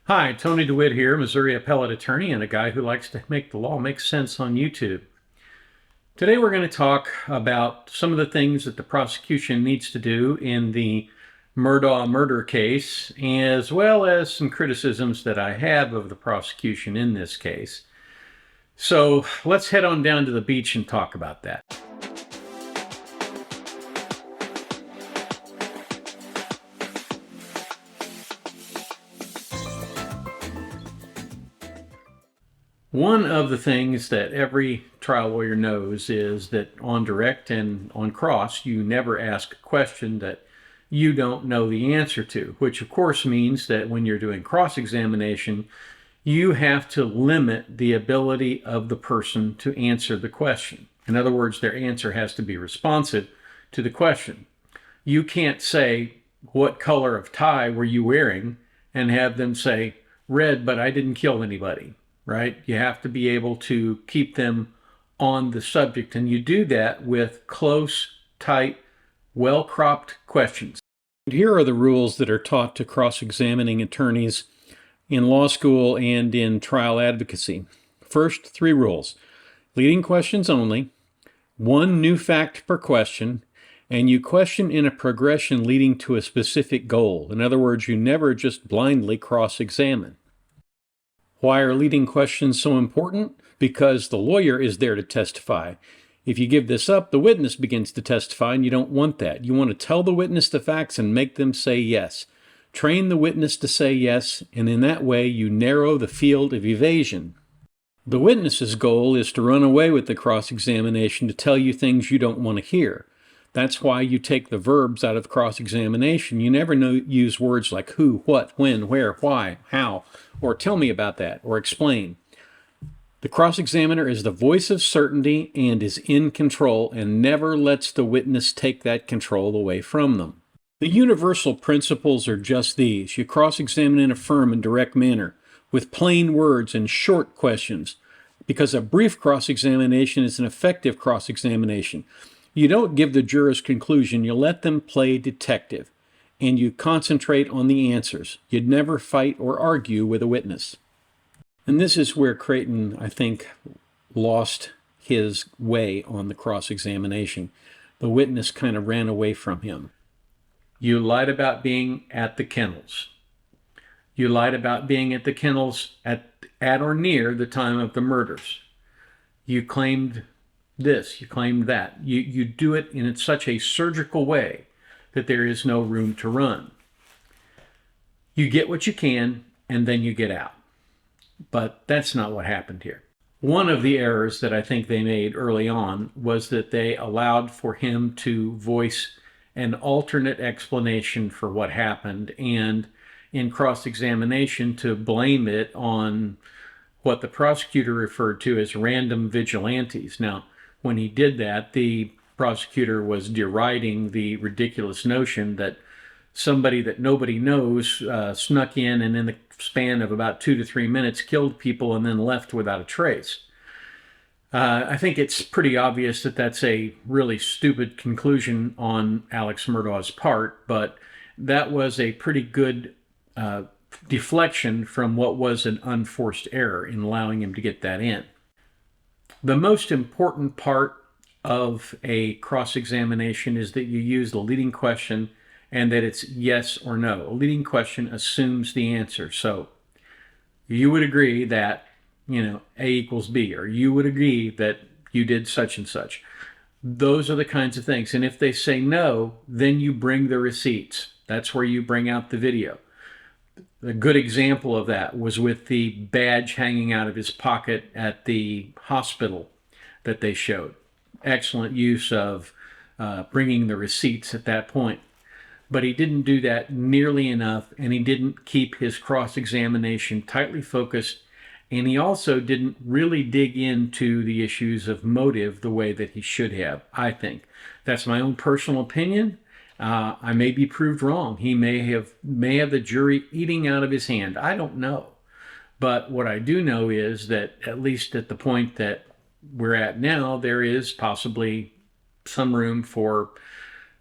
Hi, Tony DeWitt here, Missouri appellate attorney and a guy who likes to make the law make sense on YouTube. Today we're going to talk about some of the things that the prosecution needs to do in the Murdaugh murder case, as well as some criticisms that I have of the prosecution in this case. So let's head on down to the beach and talk about that. One of the things that every trial lawyer knows is that on direct and on cross, you never ask a question that you don't know the answer to, which of course means that when you're doing cross-examination, you have to limit the ability of the person to answer the question. In other words, their answer has to be responsive to the question. You can't say, "What color of tie were you wearing?" and have them say, "Red, but I didn't kill anybody." Right? You have to be able to keep them on the subject, and you do that with close, tight, well-cropped questions. Here are the rules that are taught to cross-examining attorneys in law school and in trial advocacy. First, 3 rules. Leading questions only, 1 new fact per question, and you question in a progression leading to a specific goal. In other words, you never just blindly cross-examine. Why are leading questions so important? Because the lawyer is there to testify. If you give this up, the witness begins to testify, and you don't want that. You want to tell the witness the facts and make them say yes. Train the witness to say yes, and in that way you narrow the field of evasion. The witness's goal is to run away with the cross-examination to tell you things you don't want to hear. That's why you take the verbs out of cross-examination. You never use words like who, what, when, where, why, how, or tell me about that, or explain. The cross-examiner is the voice of certainty and is in control and never lets the witness take that control away from them. The universal principles are just these. You cross-examine in a firm and direct manner with plain words and short questions, because a brief cross-examination is an effective cross-examination. You don't give the jurors conclusion, you let them play detective, and you concentrate on the answers. You'd never fight or argue with a witness. And this is where Creighton, I think, lost his way on the cross-examination. The witness kind of ran away from him. You lied about being at the kennels. You lied about being at the kennels at or near the time of the murders. You claimed this, you claim that. You do it in such a surgical way that there is no room to run. You get what you can, and then you get out. But that's not what happened here. One of the errors that I think they made early on was that they allowed for him to voice an alternate explanation for what happened, and in cross-examination to blame it on what the prosecutor referred to as random vigilantes. Now, when he did that, the prosecutor was deriding the ridiculous notion that somebody that nobody knows snuck in and in the span of about 2 to 3 minutes killed people and then left without a trace. I think it's pretty obvious that that's a really stupid conclusion on Alex Murdaugh's part, but that was a pretty good deflection from what was an unforced error in allowing him to get that in. The most important part of a cross-examination is that you use the leading question and that it's yes or no. A leading question assumes the answer. So you would agree that, A equals B, or you would agree that you did such and such. Those are the kinds of things. And if they say no, then you bring the receipts. That's where you bring out the video. A good example of that was with the badge hanging out of his pocket at the hospital that they showed. Excellent use of bringing the receipts at that point. But he didn't do that nearly enough, and he didn't keep his cross-examination tightly focused, and he also didn't really dig into the issues of motive the way that he should have, I think. That's my own personal opinion. I may be proved wrong. He may have the jury eating out of his hand. I don't know. But what I do know is that at least at the point that we're at now, there is possibly some room for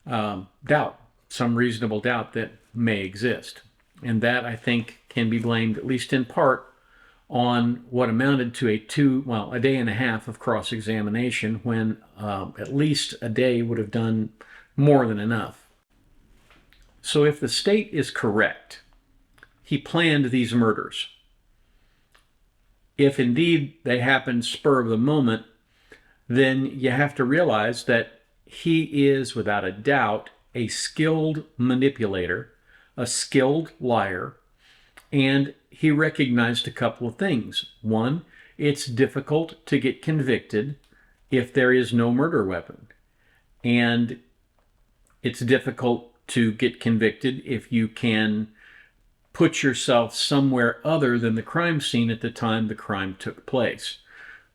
doubt, some reasonable doubt that may exist. And that, I think, can be blamed, at least in part, on what amounted to a day and a half of cross-examination, when at least a day would have done more than enough. So if the state is correct, he planned these murders. If indeed they happened spur of the moment, then you have to realize that he is, without a doubt, a skilled manipulator, a skilled liar, and he recognized a couple of things. One, it's difficult to get convicted if there is no murder weapon. And it's difficult to get convicted if you can put yourself somewhere other than the crime scene at the time the crime took place,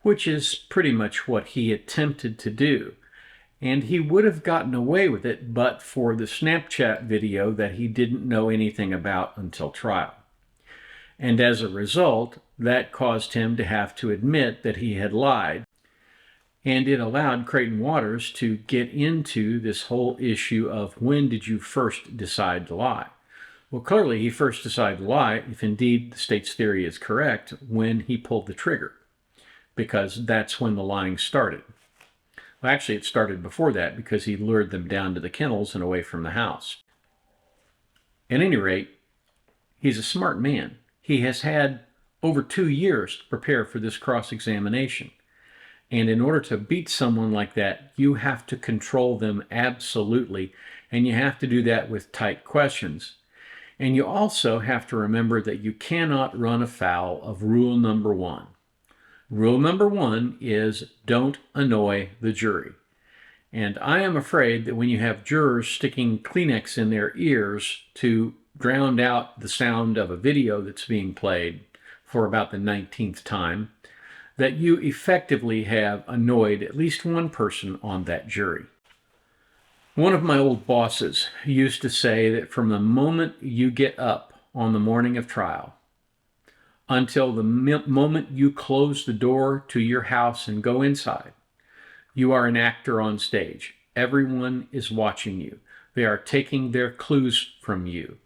which is pretty much what he attempted to do. And he would have gotten away with it but for the Snapchat video that he didn't know anything about until trial. And as a result, that caused him to have to admit that he had lied. And it allowed Creighton Waters to get into this whole issue of, when did you first decide to lie? Well, clearly he first decided to lie, if indeed the state's theory is correct, when he pulled the trigger, because that's when the lying started. Well, actually, it started before that, because he lured them down to the kennels and away from the house. At any rate, he's a smart man. He has had over 2 years to prepare for this cross-examination. And in order to beat someone like that, you have to control them absolutely, and you have to do that with tight questions. And you also have to remember that you cannot run afoul of rule number 1. Rule number 1 is, don't annoy the jury. And I am afraid that when you have jurors sticking Kleenex in their ears to drown out the sound of a video that's being played for about the 19th time, that you effectively have annoyed at least one person on that jury. One of my old bosses used to say that from the moment you get up on the morning of trial until the moment you close the door to your house and go inside, you are an actor on stage. Everyone is watching you. They are taking their clues from you.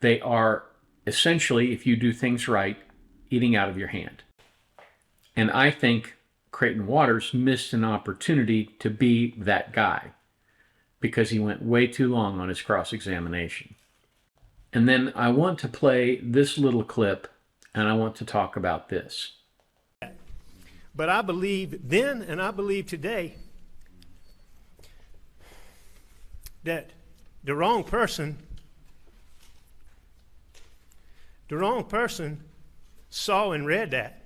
They are essentially, if you do things right, eating out of your hand. And I think Creighton Waters missed an opportunity to be that guy, because he went way too long on his cross-examination. And then I want to play this little clip, and I want to talk about this. But I believe then, and I believe today, that the wrong person saw and read that.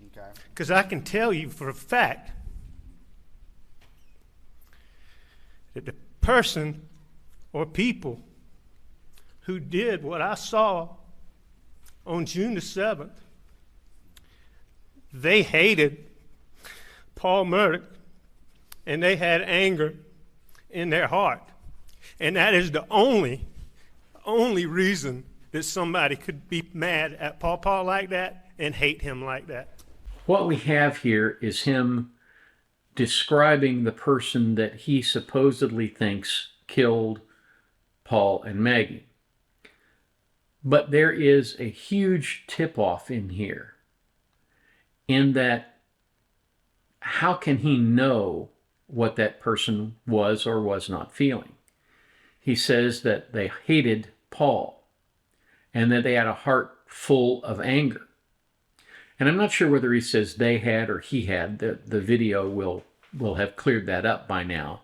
Okay. Because I can tell you for a fact that the person or people who did what I saw on June the 7th, they hated Paul Murdaugh, and they had anger in their heart. And that is the only reason that somebody could be mad at Paul like that and hate him like that. What we have here is him describing the person that he supposedly thinks killed Paul and Maggie. But there is a huge tip-off in here, in that how can he know what that person was or was not feeling? He says that they hated Paul and that they had a heart full of anger. And I'm not sure whether he says they had or he had. The video will have cleared that up by now.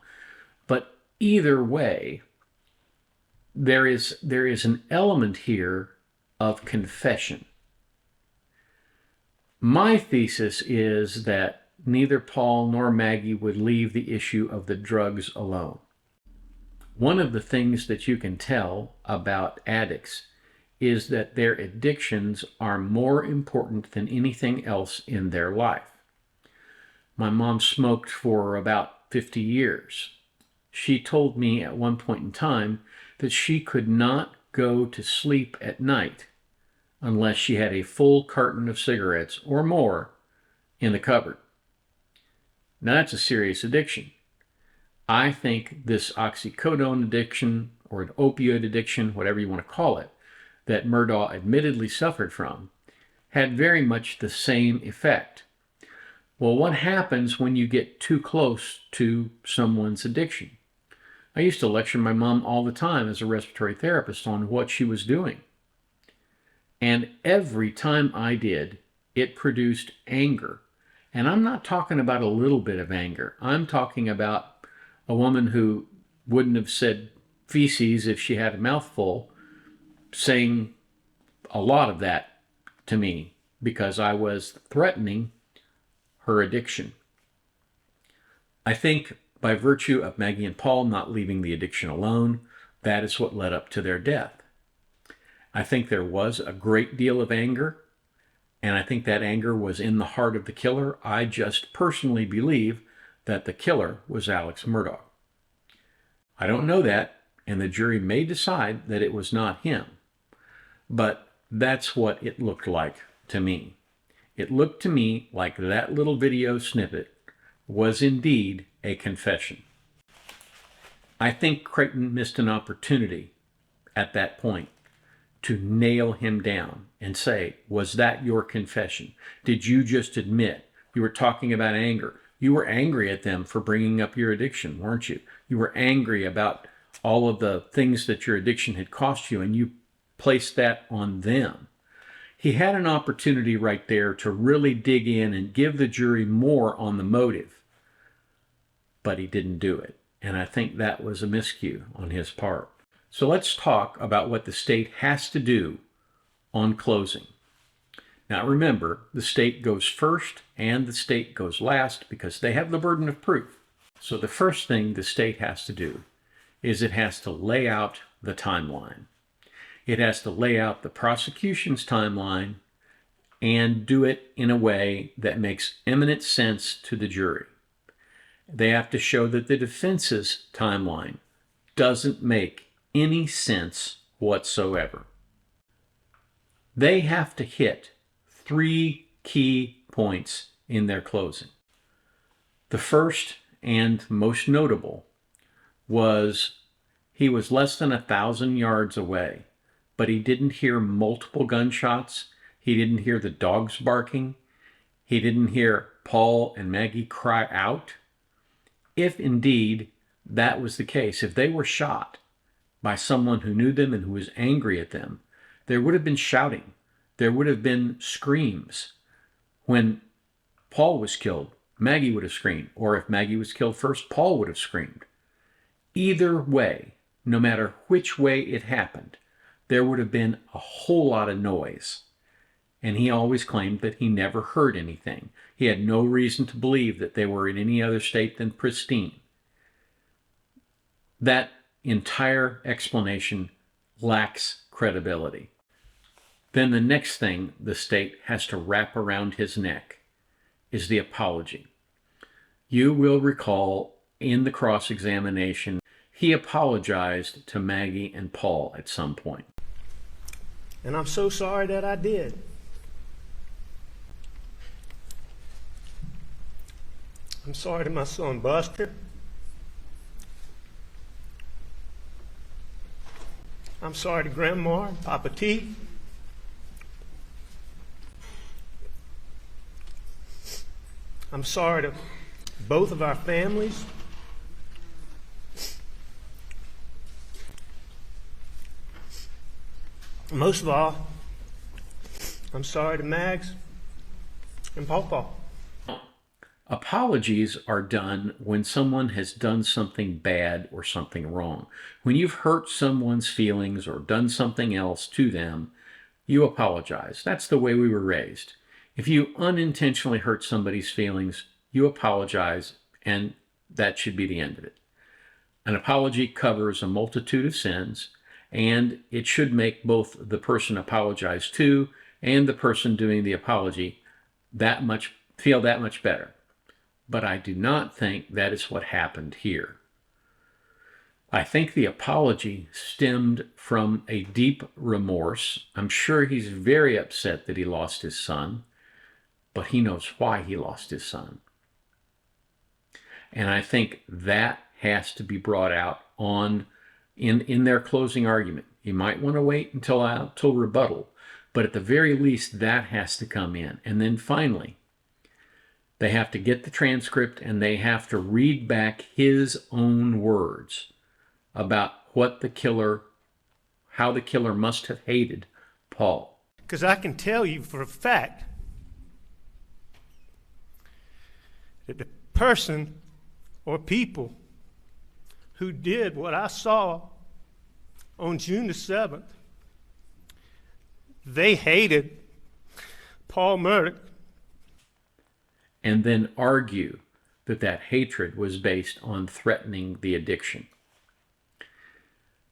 But either way, there is an element here of confession. My thesis is that neither Paul nor Maggie would leave the issue of the drugs alone. One of the things that you can tell about addicts is that their addictions are more important than anything else in their life. My mom smoked for about 50 years. She told me at one point in time that she could not go to sleep at night unless she had a full carton of cigarettes or more in the cupboard. Now that's a serious addiction. I think this oxycodone addiction or an opioid addiction, whatever you want to call it, that Murdaugh admittedly suffered from, had very much the same effect. Well, what happens when you get too close to someone's addiction? I used to lecture my mom all the time as a respiratory therapist on what she was doing. And every time I did, it produced anger. And I'm not talking about a little bit of anger. I'm talking about a woman who wouldn't have said feces if she had a mouthful, saying a lot of that to me because I was threatening her addiction. I think by virtue of Maggie and Paul not leaving the addiction alone, that is what led up to their death. I think there was a great deal of anger, and I think that anger was in the heart of the killer. I just personally believe that the killer was Alex Murdaugh. I don't know that, and the jury may decide that it was not him, but that's what it looked like to me. It looked to me like that little video snippet was indeed a confession. I think Creighton missed an opportunity at that point to nail him down and say, was that your confession? Did you just admit you were talking about anger? You were angry at them for bringing up your addiction, weren't you? You were angry about all of the things that your addiction had cost you, and you placed that on them. He had an opportunity right there to really dig in and give the jury more on the motive, but he didn't do it. And I think that was a miscue on his part. So let's talk about what the state has to do on closing. Now remember, the state goes first and the state goes last because they have the burden of proof. So the first thing the state has to do is it has to lay out the timeline. It has to lay out the prosecution's timeline and do it in a way that makes eminent sense to the jury. They have to show that the defense's timeline doesn't make any sense whatsoever. They have to hit 3 key points in their closing. The first and most notable was he was less than 1,000 yards away, but he didn't hear multiple gunshots. He didn't hear the dogs barking. He didn't hear Paul and Maggie cry out. If indeed that was the case, if they were shot by someone who knew them and who was angry at them, there would have been shouting. There would have been screams. When Paul was killed, Maggie would have screamed. Or if Maggie was killed first, Paul would have screamed. Either way, no matter which way it happened, there would have been a whole lot of noise. And he always claimed that he never heard anything. He had no reason to believe that they were in any other state than pristine. That entire explanation lacks credibility. Then the next thing the state has to wrap around his neck is the apology. You will recall in the cross-examination, he apologized to Maggie and Paul at some point. And I'm so sorry that I did. I'm sorry to my son Buster. I'm sorry to Grandma and Papa T. I'm sorry to both of our families. Most of all, I'm sorry to Mags and Pawpaw. Apologies are done when someone has done something bad or something wrong. When you've hurt someone's feelings or done something else to them, you apologize. That's the way we were raised. If you unintentionally hurt somebody's feelings, you apologize, and that should be the end of it. An apology covers a multitude of sins, and it should make both the person apologized to and the person doing the apology feel that much better. But I do not think that is what happened here. I think the apology stemmed from a deep remorse. I'm sure he's very upset that he lost his son, but he knows why he lost his son. And I think that has to be brought out on in their closing argument. You might want to wait until rebuttal, but at the very least, that has to come in. And then finally, they have to get the transcript and they have to read back his own words about how the killer must have hated Paul. Because I can tell you for a fact that the person or people who did what I saw on June the 7th, they hated Paul Murdaugh. And then argue that that hatred was based on threatening the addiction.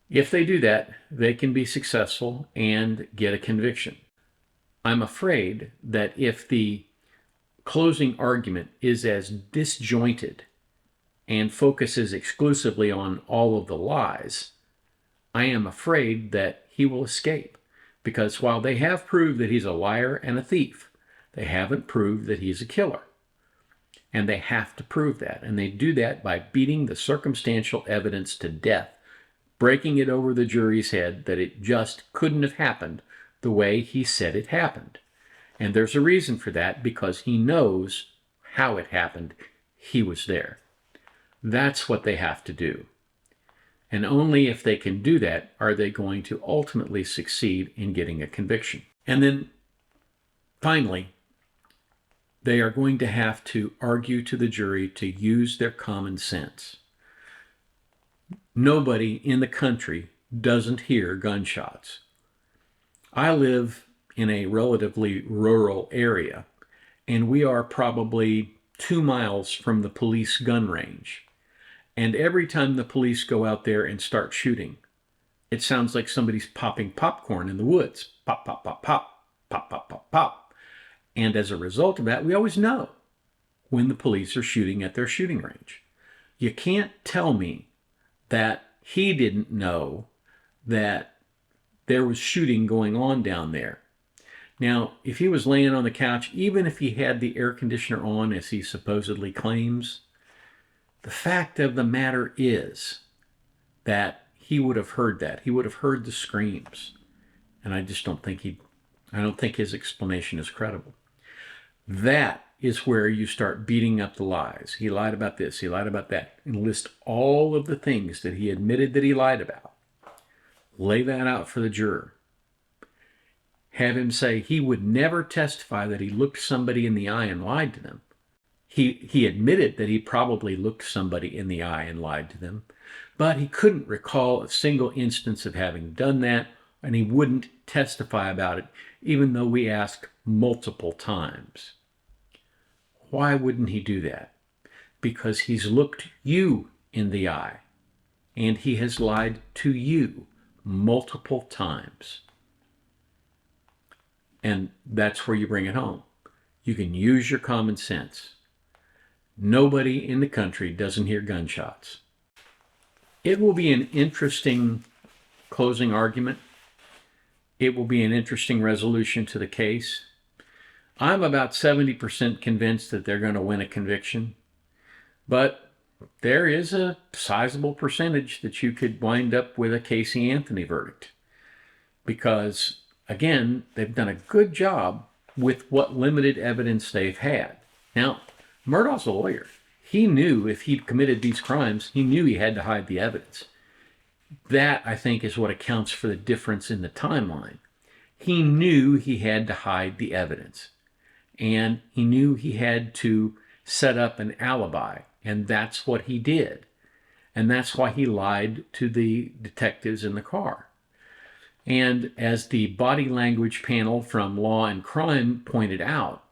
If they do that, they can be successful and get a conviction. I'm afraid that if the closing argument is as disjointed and focuses exclusively on all of the lies, I am afraid that he will escape. Because while they have proved that he's a liar and a thief, they haven't proved that he's a killer. And they have to prove that. And they do that by beating the circumstantial evidence to death, breaking it over the jury's head that it just couldn't have happened the way he said it happened. And there's a reason for that, because he knows how it happened. He was there. That's what they have to do. And only if they can do that are they going to ultimately succeed in getting a conviction. And then finally, they are going to have to argue to the jury to use their common sense. Nobody in the country doesn't hear gunshots. I live in a relatively rural area, and we are probably 2 miles from the police gun range. And every time the police go out there and start shooting, it sounds like somebody's popping popcorn in the woods. Pop, pop, pop, pop, pop, pop, pop, pop. And as a result of that, we always know when the police are shooting at their shooting range. You can't tell me that he didn't know that there was shooting going on down there. Now, if he was laying on the couch, even if he had the air conditioner on, as he supposedly claims, the fact of the matter is that he would have heard that. He would have heard the screams. And I just don't think his explanation is credible. That is where you start beating up the lies. He lied about this, he lied about that, and list all of the things that he admitted that he lied about. Lay that out for the juror. Have him say he would never testify that he looked somebody in the eye and lied to them. He admitted that he probably looked somebody in the eye and lied to them, but he couldn't recall a single instance of having done that, and he wouldn't testify about it, even though we asked multiple times. Why wouldn't he do that? Because he's looked you in the eye, and he has lied to you multiple times. And that's where you bring it home. You can use your common sense. Nobody in the country doesn't hear gunshots. It will be an interesting closing argument. It will be an interesting resolution to the case. I'm about 70% convinced that they're going to win a conviction, but there is a sizable percentage that you could wind up with a Casey Anthony verdict, because, again, they've done a good job with what limited evidence they've had. Now, Murdaugh's a lawyer. He knew if he'd committed these crimes, he knew he had to hide the evidence. That, I think, is what accounts for the difference in the timeline. He knew he had to hide the evidence, and he knew he had to set up an alibi, and that's what he did. And that's why he lied to the detectives in the car. And as the body language panel from Law and Crime pointed out,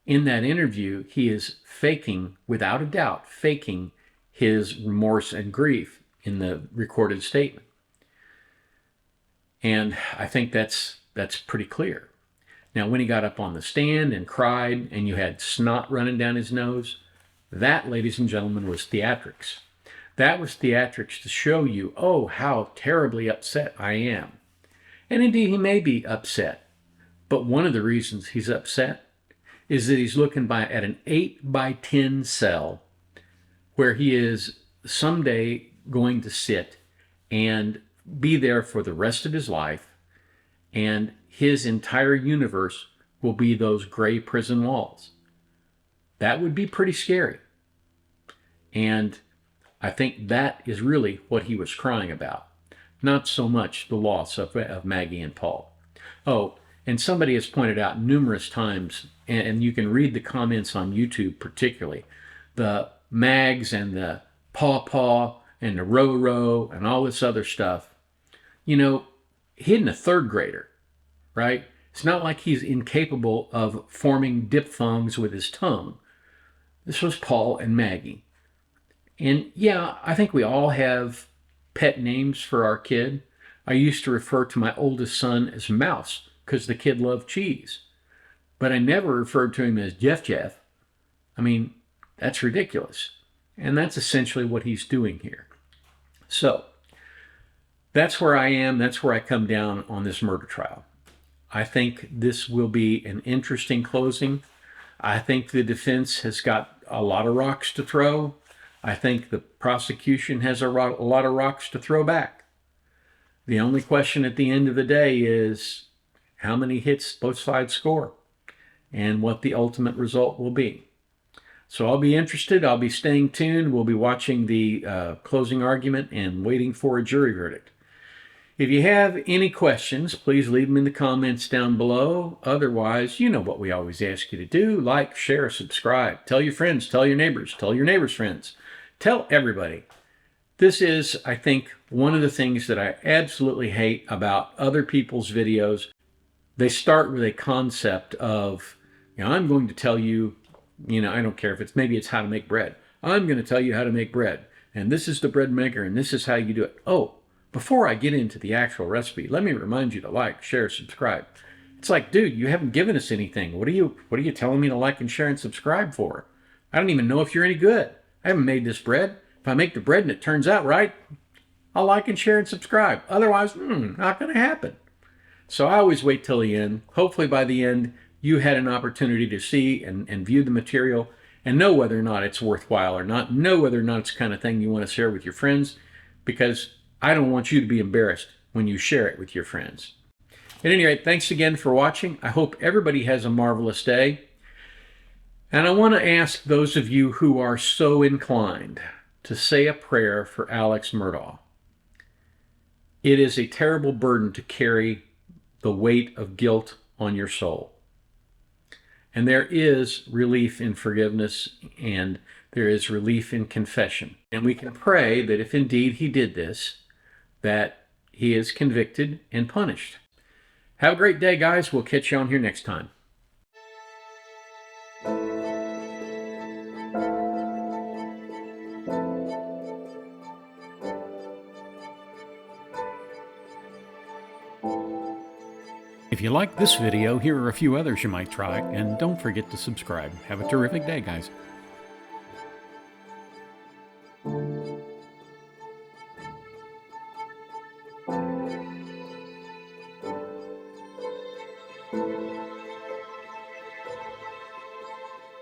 in that interview, he is faking, without a doubt, faking his remorse and grief in the recorded statement. And I think that's pretty clear. Now, when he got up on the stand and cried and you had snot running down his nose, that, ladies and gentlemen, was theatrics. That was theatrics to show you, oh, how terribly upset I am. And indeed, he may be upset. But one of the reasons he's upset is that he's looking at an 8x10 cell where he is someday going to sit and be there for the rest of his life, and his entire universe will be those gray prison walls. That would be pretty scary. And I think that is really what he was crying about, not so much the loss of Maggie and Paul. Oh, and somebody has pointed out numerous times, and you can read the comments on YouTube particularly, the Mags and the Paw Paw and the Row and all this other stuff. You know, hitting a third grader, right? It's not like he's incapable of forming diphthongs with his tongue. This was Paul and Maggie. And yeah, I think we all have pet names for our kid. I used to refer to my oldest son as Mouse because the kid loved cheese. But I never referred to him as Jeff. I mean, that's ridiculous. And that's essentially what he's doing here. So, that's where I am. That's where I come down on this murder trial. I think this will be an interesting closing. I think the defense has got a lot of rocks to throw. I think the prosecution has a lot of rocks to throw back. The only question at the end of the day is how many hits both sides score and what the ultimate result will be. So I'll be interested. I'll be staying tuned. We'll be watching the closing argument and waiting for a jury verdict. If you have any questions, please leave them in the comments down below. Otherwise, you know what we always ask you to do. Like, share, subscribe. Tell your friends, tell your neighbors friends. Tell everybody. This is, I think, one of the things that I absolutely hate about other people's videos. They start with a concept of, I'm going to tell you, I don't care if maybe it's how to make bread. I'm going to tell you how to make bread. And this is the bread maker, and this is how you do it. Oh, before I get into the actual recipe, let me remind you to like, share, subscribe. It's like, dude, you haven't given us anything. What are you telling me to like and share and subscribe for? I don't even know if you're any good. I haven't made this bread. If I make the bread and it turns out right, I'll like and share and subscribe. Otherwise, not going to happen. So I always wait till the end. Hopefully by the end, you had an opportunity to see and view the material and know whether or not it's worthwhile or not. Know whether or not it's the kind of thing you want to share with your friends, because I don't want you to be embarrassed when you share it with your friends. At any rate, thanks again for watching. I hope everybody has a marvelous day. And I want to ask those of you who are so inclined to say a prayer for Alex Murdaugh. It is a terrible burden to carry the weight of guilt on your soul. And there is relief in forgiveness, and there is relief in confession. And we can pray that if indeed he did this, that he is convicted and punished. Have a great day, guys. We'll catch you on here next time. If you like this video, here are a few others you might try, and don't forget to subscribe. Have a terrific day, guys.